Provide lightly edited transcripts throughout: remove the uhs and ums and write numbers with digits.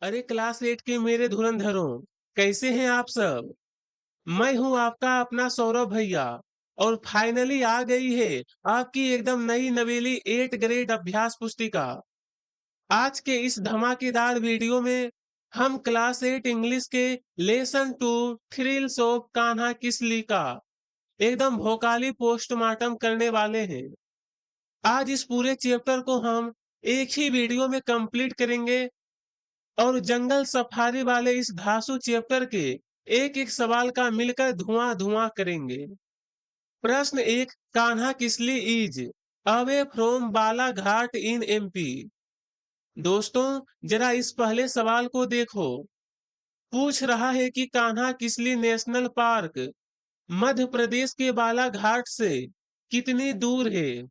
अरे क्लास 8 के मेरे धुरंधरों, कैसे हैं आप सब? मैं हूँ आपका अपना सौरभ भैया और फाइनली आ गई है आपकी एकदम नई नवेली 8 ग्रेड अभ्यास पुस्तिका। आज के इस धमाकेदार वीडियो में हम क्लास 8 इंग्लिश के lesson 2 thrills of Kanha Kisli का एकदम भोकाली पोस्टमार्टम करने वाले हैं। आज इस पूरे चैप्टर को हम एक ही वीडियो में कंप्लीट करेंगे और जंगल सफारी वाले इस धांसू चैप्टर के एक एक सवाल का मिलकर धुआं धुआं करेंगे। प्रश्न एक, Kanha Kisli is away from Balaghat in MP. दोस्तों, जरा इस पहले सवाल को देखो। पूछ रहा है कि कान्हा किसली नेशनल पार्क मध्य प्रदेश के बालाघाट से कितनी दूर है।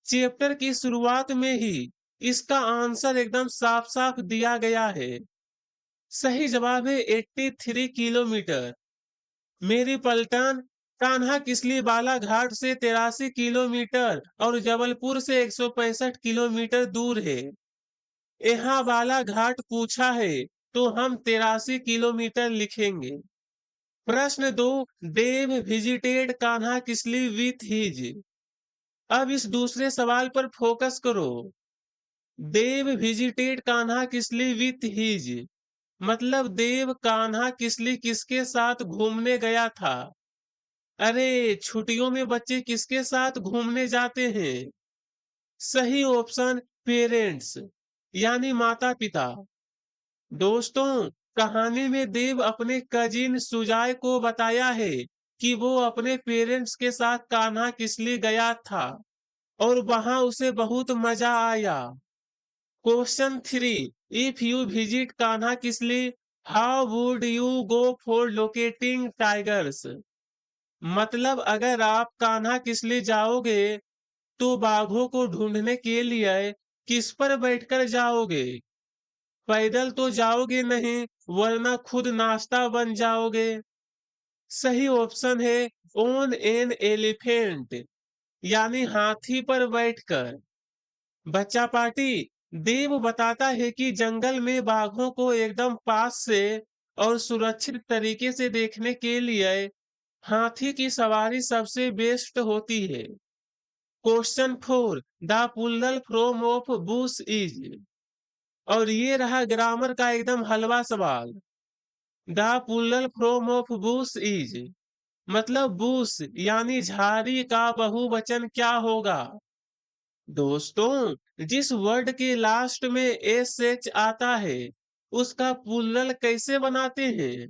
चैप्टर की शुरुआत में ही इसका आंसर एकदम साफ साफ दिया गया है। सही जवाब है 83 किलोमीटर। मेरी पलटन, कान्हा किसली बालाघाट से 83 किलोमीटर और जबलपुर से 165 किलोमीटर दूर है। यहाँ बालाघाट पूछा है तो हम 83 किलोमीटर लिखेंगे। प्रश्न दो, Dev visited Kanha Kisli with his. अब इस दूसरे सवाल पर फोकस करो। Dev visited Kanha Kisli with his मतलब देव कान्हा किसली किसके साथ घूमने गया था। अरे छुट्टियों में बच्चे किसके साथ घूमने जाते हैं। सही ऑप्शन पेरेंट्स यानी माता पिता। दोस्तों, कहानी में देव अपने कजिन सुजाय को बताया है कि वो अपने पेरेंट्स के साथ कान्हा किसली गया था और वहां उसे बहुत मजा आया। Question three, if you visit Kanha Kisli how would you go for locating tigers. मतलब अगर आप कान्हा किसली जाओगे तो बाघों को ढूंढने के लिए किस पर बैठकर जाओगे। पैदल तो जाओगे नहीं, वरना खुद नाश्ता बन जाओगे। सही ऑप्शन है ओन एन एलिफेंट यानी हाथी पर बैठकर। बच्चा पार्टी, देव बताता है कि जंगल में बाघों को एकदम पास से और सुरक्षित तरीके से देखने के लिए हाथी की सवारी सबसे बेस्ट होती है। क्वेश्चन फोर, द पुल्लल फ्रॉम ऑफ बुश इज। और ये रहा ग्रामर का एकदम हलवा सवाल। द पुल्लल फ्रॉम ऑफ बुश इज मतलब बुश यानी झाड़ी का बहुवचन क्या होगा। दोस्तों, जिस वर्ड के लास्ट में एस एच आता है उसका पुल्लल कैसे बनाते हैं।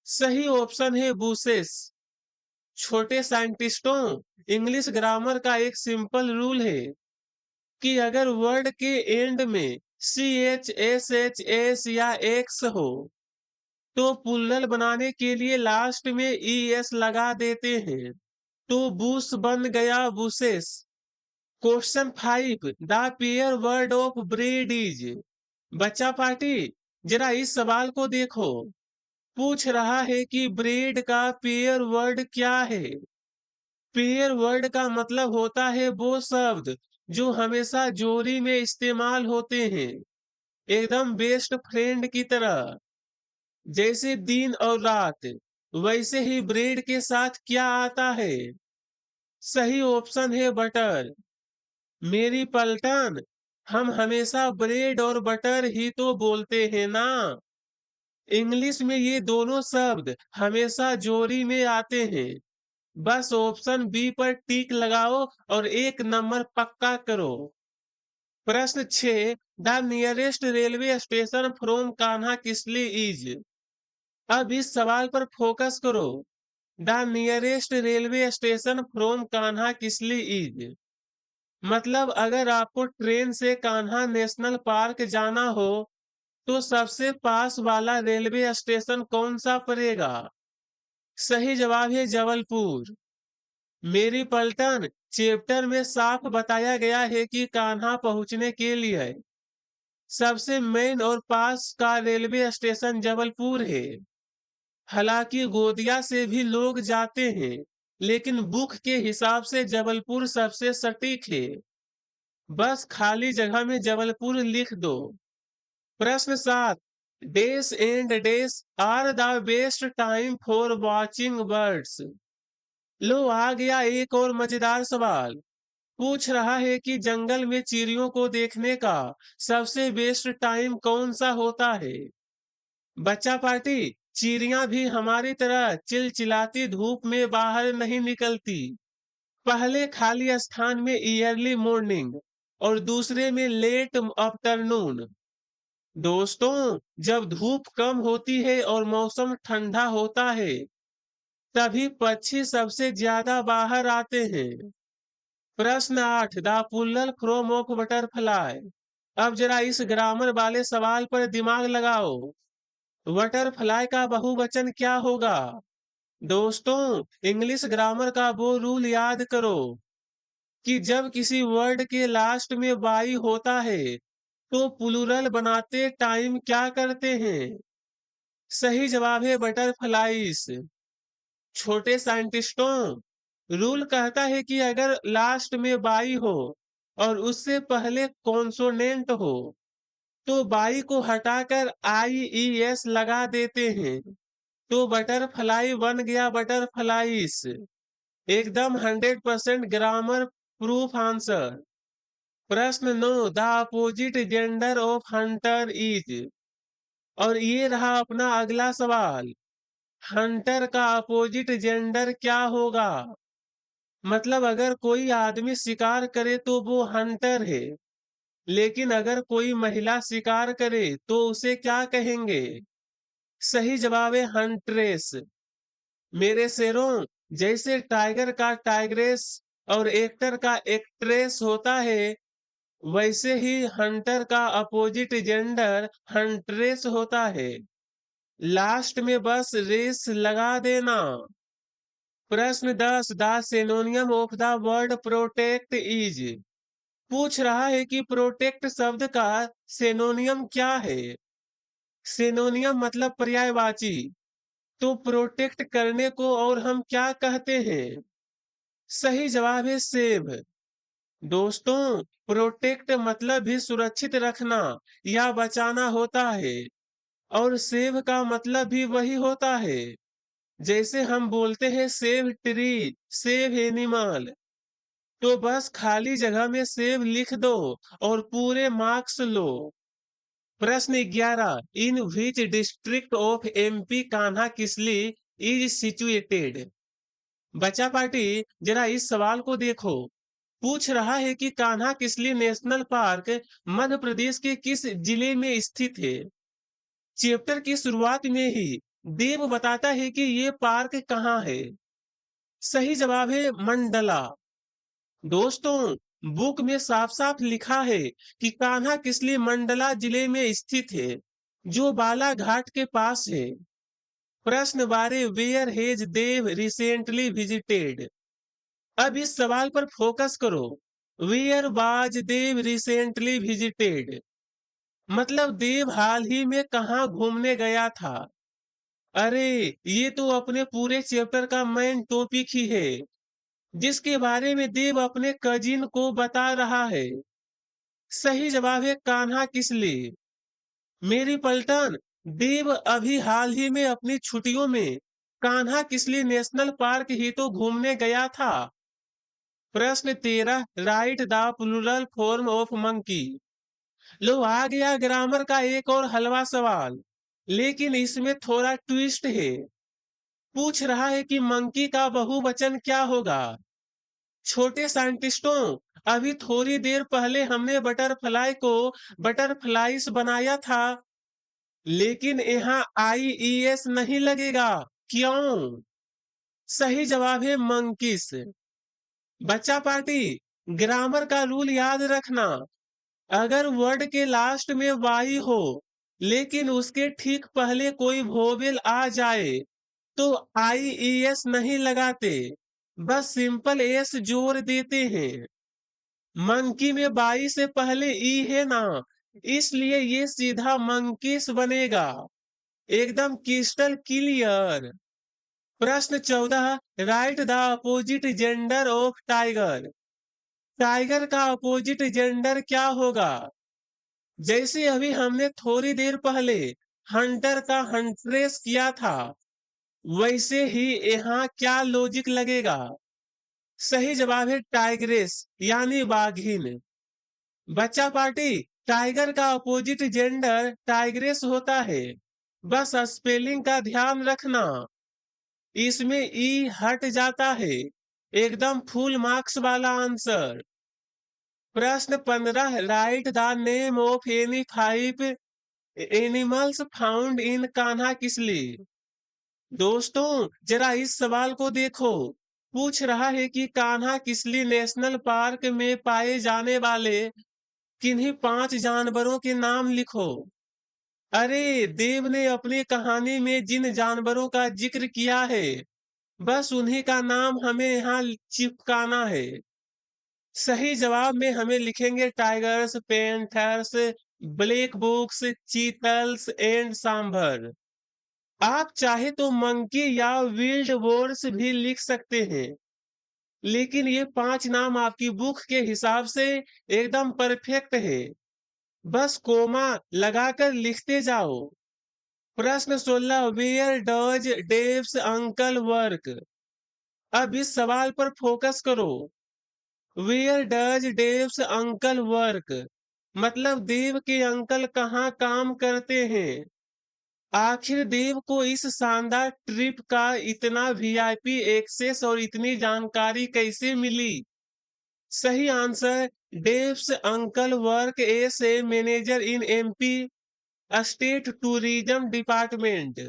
सही ऑप्शन है बुशेस। छोटे साइंटिस्टों, इंग्लिश ग्रामर का एक सिंपल रूल है कि अगर वर्ड के एंड में C H S H S या एक्स हो तो पुल्लल बनाने के लिए लास्ट में ई एस लगा देते हैं, तो बुश बन गया bushes. Question five, the pair word of bread is. बच्चा पार्टी, जरा इस सवाल को देखो। पूछ रहा है कि ब्रेड का पेयर वर्ड क्या है। पेयर वर्ड का मतलब होता है वो शब्द जो हमेशा जोड़ी में इस्तेमाल होते हैं, एकदम बेस्ट फ्रेंड की तरह। जैसे दिन और रात, वैसे ही ब्रेड के साथ क्या आता है। सही ऑप्शन है बटर। मेरी पलटन, हम हमेशा ब्रेड और बटर ही तो बोलते हैं ना। इंग्लिश में ये दोनों शब्द हमेशा जोड़ी में आते हैं। बस ऑप्शन बी पर टिक लगाओ और एक नंबर पक्का करो। प्रश्न 6, the nearest railway station from Kanha Kisli is. अब इस सवाल पर फोकस करो। The nearest railway station from Kanha Kisli is मतलब अगर आपको ट्रेन से कान्हा नेशनल पार्क जाना हो तो सबसे पास वाला रेलवे स्टेशन कौन सा पड़ेगा। सही जवाब है जबलपुर। मेरी पलटन, चैप्टर में साफ बताया गया है कि कान्हा पहुंचने के लिए सबसे मेन और पास का रेलवे स्टेशन जबलपुर है। हालांकि गोदिया से भी लोग जाते हैं, लेकिन बुक के हिसाब से जबलपुर सबसे सटीक है। बस खाली जगह में जबलपुर लिख दो। प्रश्न 7, days and days are the best time for watching birds. लो आ गया एक और मजेदार सवाल। पूछ रहा है कि जंगल में चिड़ियों को देखने का सबसे बेस्ट टाइम कौन सा होता है। बच्चा पार्टी, चिड़ियां भी हमारी तरह चिलचिलाती धूप में बाहर नहीं निकलती। पहले खाली स्थान में ईयरली मॉर्निंग और दूसरे में लेट आफ्टरनून। दोस्तों, जब धूप कम होती है और मौसम ठंडा होता है, तभी पक्षी सबसे ज्यादा बाहर आते हैं। प्रश्न 8, the puller from of butterfly. अब जरा इस ग्रामर वाले सवाल पर दिमाग लगाओ। बटरफ्लाई का बहुवचन क्या होगा? दोस्तों, इंग्लिश ग्रामर का वो रूल याद करो कि जब किसी वर्ड के लास्ट में वाई होता है, तो प्लूरल बनाते टाइम क्या करते हैं? सही जवाब है बटरफ्लाइज। छोटे साइंटिस्टों, रूल कहता है कि अगर लास्ट में बाई हो और उससे पहले कॉन्सोनेंट हो, तो बाई को हटाकर आई ई एस लगा देते हैं, तो बटरफ्लाई बन गया बटरफ्लाइस। एकदम 100% ग्रामर प्रूफ आंसर। प्रश्न 9, the opposite gender of Hunter is. और ये रहा अपना अगला सवाल। हंटर का अपोजिट जेंडर क्या होगा? मतलब अगर कोई आदमी शिकार करे तो वो हंटर है, लेकिन अगर कोई महिला शिकार करे तो उसे क्या कहेंगे? सही जवाब है हंट्रेस। मेरे शेरों, जैसे टाइगर का टाइग्रेस और एक्टर का एक्ट्रेस होता है, वैसे ही हंटर का अपोजिट जेंडर हंट्रेस होता है। लास्ट में बस रेस लगा देना। प्रश्न 10, the सिनोनियम of the word protect is. पूछ रहा है कि प्रोटेक्ट शब्द का सिनोनियम क्या है। सिनोनियम मतलब पर्यायवाची। तो प्रोटेक्ट करने को और हम क्या कहते हैं? सही जवाब है सेव। दोस्तों, प्रोटेक्ट मतलब भी सुरक्षित रखना या बचाना होता है, और सेव का मतलब भी वही होता है। जैसे हम बोलते हैं सेव ट्री, सेव एनिमल, तो बस खाली जगह में सेव लिख दो और पूरे मार्क्स लो। प्रश्न 11, in which district of MP Kanha Kisli is situated. बच्चा पार्टी, जरा इस सवाल को देखो। पूछ रहा है कि कान्हा किसली नेशनल पार्क मध्य प्रदेश के किस जिले में स्थित है। चैप्टर की शुरुआत में ही देव बताता है कि ये पार्क कहाँ है। सही जवाब है मंडला। दोस्तों, बुक में साफ साफ लिखा है कि कान्हा किसली मंडला जिले में स्थित है, जो बालाघाट के पास है। प्रश्न 12, where has Dev recently visited. अब इस सवाल पर फोकस करो। Where was Dev recently visited, मतलब देव हाल ही में कहाँ घूमने गया था। अरे, ये तो अपने पूरे चैप्टर का मेन टॉपिक ही है, जिसके बारे में देव अपने कजिन को बता रहा है। सही जवाब है कान्हा किसली। मेरी पलटन, देव अभी हाल ही में अपनी छुट्टियों में कान्हा किसली नेशनल पार्क ही तो घूमने गया था। प्रश्न 13, write the plural form of monkey. लो आ गया ग्रामर का एक और हलवा सवाल, लेकिन इसमें थोड़ा ट्विस्ट है। पूछ रहा है कि मंकी का बहुवचन क्या होगा। छोटे साइंटिस्टों, अभी थोड़ी देर पहले हमने बटरफ्लाई को बटरफ्लाइस बनाया था, लेकिन यहाँ आईईएस नहीं लगेगा। क्यों? सही जवाब है मंकीस। बच्चा पार्टी, ग्रामर का रूल याद रखना। अगर वर्ड के लास्ट में वाई हो, लेकिन उसके ठीक पहले कोई वोवेल आ जाए, तो आईईएस नहीं लगाते, बस सिंपल एस जोड़ देते हैं। मंकी में बाई से पहले ई है ना, इसलिए ये सीधा मंकीस बनेगा। एकदम क्रिस्टल क्लियर। प्रश्न 14, right the opposite gender of tiger. Tiger का अपोजिट जेंडर क्या होगा? जैसे अभी हमने थोड़ी देर पहले हंटर का हंट्रेस किया था, वैसे ही यहाँ क्या लॉजिक लगेगा? सही जवाब है टाइग्रेस यानी बाघिन। बच्चा पार्टी, टाइगर का अपोजिट जेंडर टाइग्रेस होता है। बस स्पेलिंग का ध्यान रखना, इसमें ई हट जाता है। एकदम फुल मार्क्स वाला आंसर। प्रश्न 15, right the name of any 5 animals found in Kanha Kisli. दोस्तों जरा इस सवाल को देखो, पूछ रहा है कि कान्हा किसली नेशनल पार्क में पाए जाने वाले किन्हीं 5 जानवरों के नाम लिखो। अरे देव ने अपनी कहानी में जिन जानवरों का जिक्र किया है, बस उन्हीं का नाम हमें यहाँ चिपकाना है। सही जवाब में हमें लिखेंगे tigers, panthers, black bucks, chitals and sambar. आप चाहे तो मंकी या विल्ड बोर्स भी लिख सकते हैं, लेकिन ये 5 नाम आपकी बुक के हिसाब से एकदम परफेक्ट है। बस कोमा लगाकर लिखते जाओ। प्रश्न 16, where does Dave's uncle work. अब इस सवाल पर फोकस करो। Where does Dave's uncle work, मतलब देव के अंकल कहाँ काम करते हैं। आखिर देव को इस शानदार ट्रिप का इतना वीआईपी एक्सेस और इतनी जानकारी कैसे मिली? सही answer, डेव्स uncle work S a manager in MP state tourism department.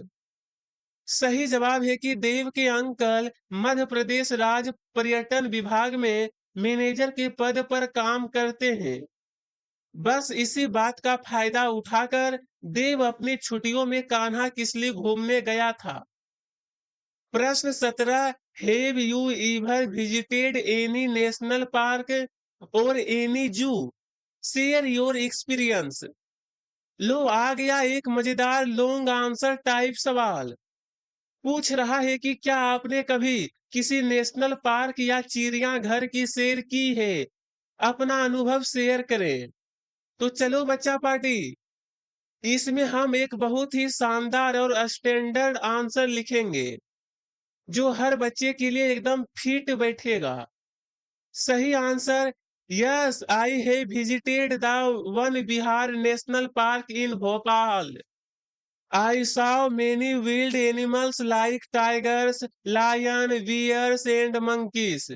सही जवाब है कि देव के अंकल मध्य प्रदेश राज्य पर्यटन विभाग में मैनेजर के पद पर काम करते हैं। बस इसी बात का फायदा उठाकर देव अपनी छुट्टियों में कान्हा किसली घूमने गया था। प्रश्न 17, have you ever visited any national park और एनी जू, शेयर योर एक्सपीरियंस। लो आ गया एक मजेदार लॉन्ग आंसर टाइप सवाल। पूछ रहा है कि क्या आपने कभी किसी नेशनल पार्क या चिड़ियाघर की सैर की है? अपना अनुभव शेयर करें। तो चलो बच्चा पार्टी, इसमें हम एक बहुत ही शानदार और स्टैंडर्ड आंसर लिखेंगे, जो हर बच्चे के लिए एकदम फिट बैठेगा। सही answer, yes I have visited the one Vihar national park in Bhopal. I saw many wild animals like tigers, lion, bears, and monkeys.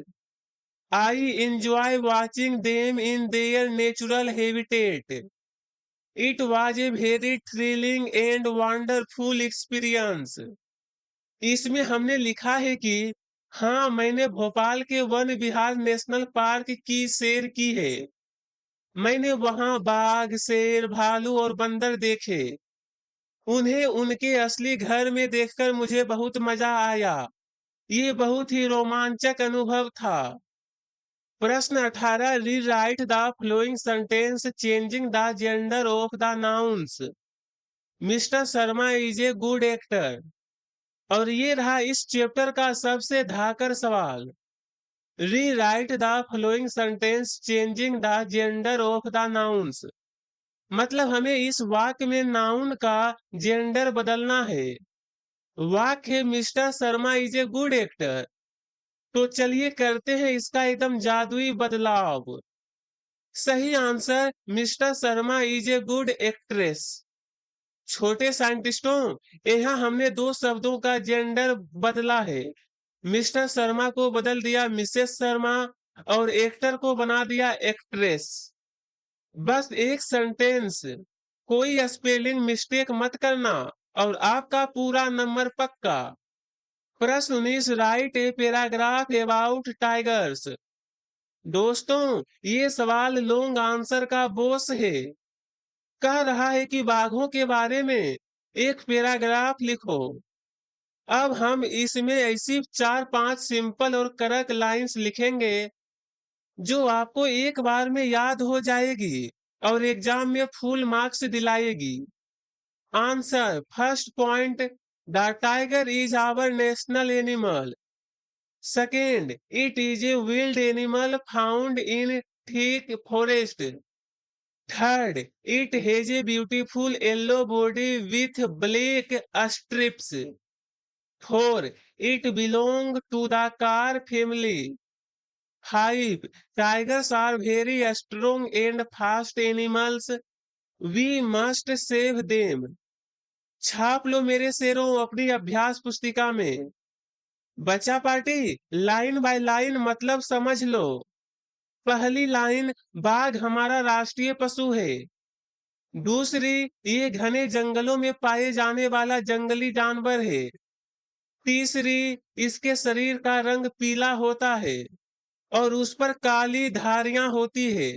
I enjoy watching them in their natural habitat. It was a very thrilling and wonderful experience. इसमें हमने लिखा है कि हाँ, मैंने भोपाल के one विहार national park की सैर की है। मैंने वहां बाघ, शेर, भालू और बंदर देखे। उन्हें उनके असली घर में देखकर मुझे बहुत मजा आया। ये बहुत ही रोमांचक अनुभव था। प्रश्न 18, rewrite the flowing sentence changing the gender of the nouns. Mister Sharma is a good actor. और ये रहा इस चैप्टर का सबसे धाकर सवाल। Rewrite the flowing sentence changing the gender of the nouns, मतलब हमें इस वाक्य में नाउन का जेंडर बदलना है। वाक्य है mister Sharma is a good actor, तो चलिए करते हैं इसका एकदम जादुई बदलाव। सही answer, mister Sharma is a good actress. छोटे साइंटिस्टों, यहाँ हमने 2 शब्दों का जेंडर बदला है। मिस्टर शर्मा को बदल दिया मिसेस शर्मा और एक्टर को बना दिया एक्ट्रेस। बस एक सेंटेंस, कोई स्पेलिंग मिस्टेक मत करना और आपका पूरा नंबर पक्का। प्रश्न 19, right a paragraph about tigers. दोस्तों ये सवाल लॉन्ग आंसर का बॉस है। कह रहा है कि बाघों के बारे में एक पैराग्राफ लिखो। अब हम इसमें ऐसी 4-5 सिंपल और कड़क लाइंस लिखेंगे, जो आपको एक बार में याद हो जाएगी और एग्जाम में फुल मार्क्स दिलाएगी। Answer, first point, the tiger is our national animal. Second, it is a wild animal found in thick forest. Third, it has a beautiful yellow body with black stripes. Four, it belong to the cat family. Five, tigers are very strong and fast animals. We must save them. छाप लो मेरे शेरों अपनी अभ्यास पुस्तिका में। बच्चा party, line by line मतलब समझ लो। पहली लाइन, बाघ हमारा राष्ट्रीय पशु है। दूसरी, ये घने जंगलों में पाए जाने वाला जंगली जानवर है। तीसरी, इसके शरीर का रंग पीला होता है और उस पर काली धारियां होती है।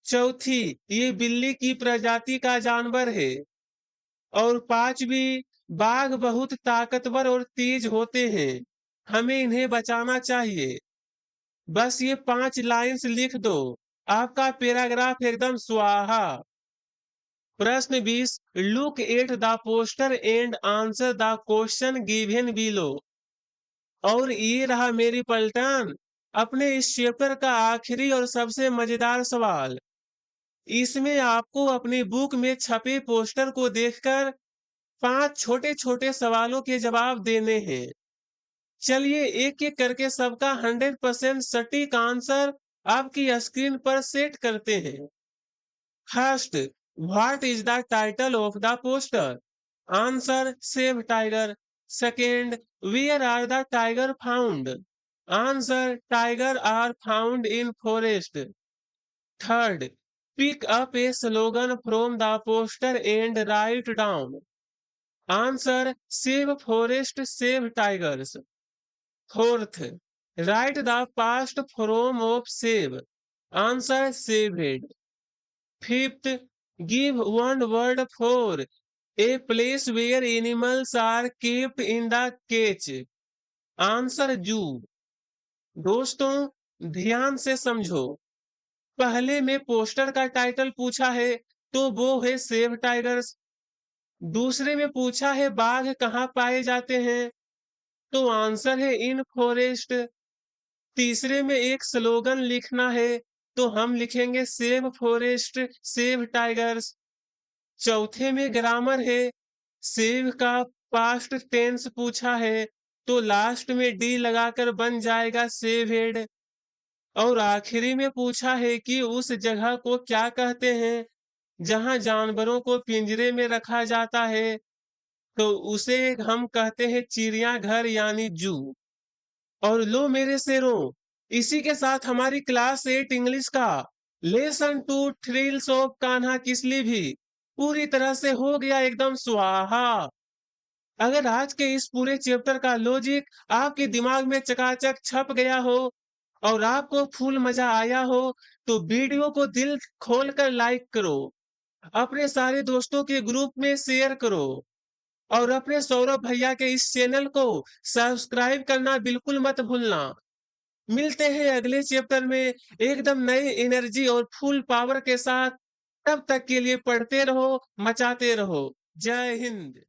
चौथी, ये बिल्ली की प्रजाति का जानवर है। और पांचवी, बाघ बहुत ताकतवर और तेज होते हैं, हमें इन्हें बचाना चाहिए। बस ये 5 लाइंस लिख दो, आपका पैराग्राफ एकदम स्वाहा। प्रश्न 20, look at the poster and answer the question given below. और ये रहा मेरी पलटन, अपने इस चैप्टर का आखिरी और सबसे मजेदार सवाल। इसमें आपको अपनी बुक में छपे पोस्टर को देखकर 5 छोटे छोटे सवालों के जवाब देने हैं। चलिए एक एक करके सबका 100% सटीक आंसर आपकी स्क्रीन पर सेट करते हैं। First, what is the title of the poster? Answer, save tiger. Second, where are the tiger found? Answer, tiger are found in forest. Third, pick up a slogan from the poster and write down. Answer, save forest, save tigers. Fourth, write the past form of save. Answer, saved. Fifth, give one word for a place where animals are kept in the cage. Answer, zoo. दोस्तों ध्यान से समझो। पहले में poster का title पूछा है तो वो है सेव टाइगर्स। दूसरे में पूछा है बाघ कहाँ पाए जाते हैं तो आंसर है इन फॉरेस्ट। तीसरे में एक स्लोगन लिखना है तो हम लिखेंगे सेव फॉरेस्ट सेव टाइगर्स। चौथे में ग्रामर है, सेव का पास्ट टेंस पूछा है तो लास्ट में डी लगाकर बन जाएगा सेवेड। और आखिरी में पूछा है कि उस जगह को क्या कहते हैं जहां जानवरों को पिंजरे में रखा जाता है तो उसे हम कहते हैं चिड़ियाघर यानी जू। और लो मेरे शेरों, इसी के साथ हमारी क्लास 8 इंग्लिश का lesson 2 thrills of Kanha Kisli भी पूरी तरह से हो गया एकदम स्वाहा। अगर आज के इस पूरे चैप्टर का लॉजिक आपके दिमाग में चकाचक छप गया हो और आपको फुल मजा आया हो तो वीडियो को दिल खोलकर लाइक करो, अपने सारे दोस्तों के ग्रुप में शेयर करो और अपने सौरभ भैया के इस चैनल को सब्सक्राइब करना बिल्कुल मत भूलना। मिलते हैं अगले चैप्टर में एकदम नई एनर्जी और फुल पावर के साथ। तब तक के लिए पढ़ते रहो, मचाते रहो। जय हिंद।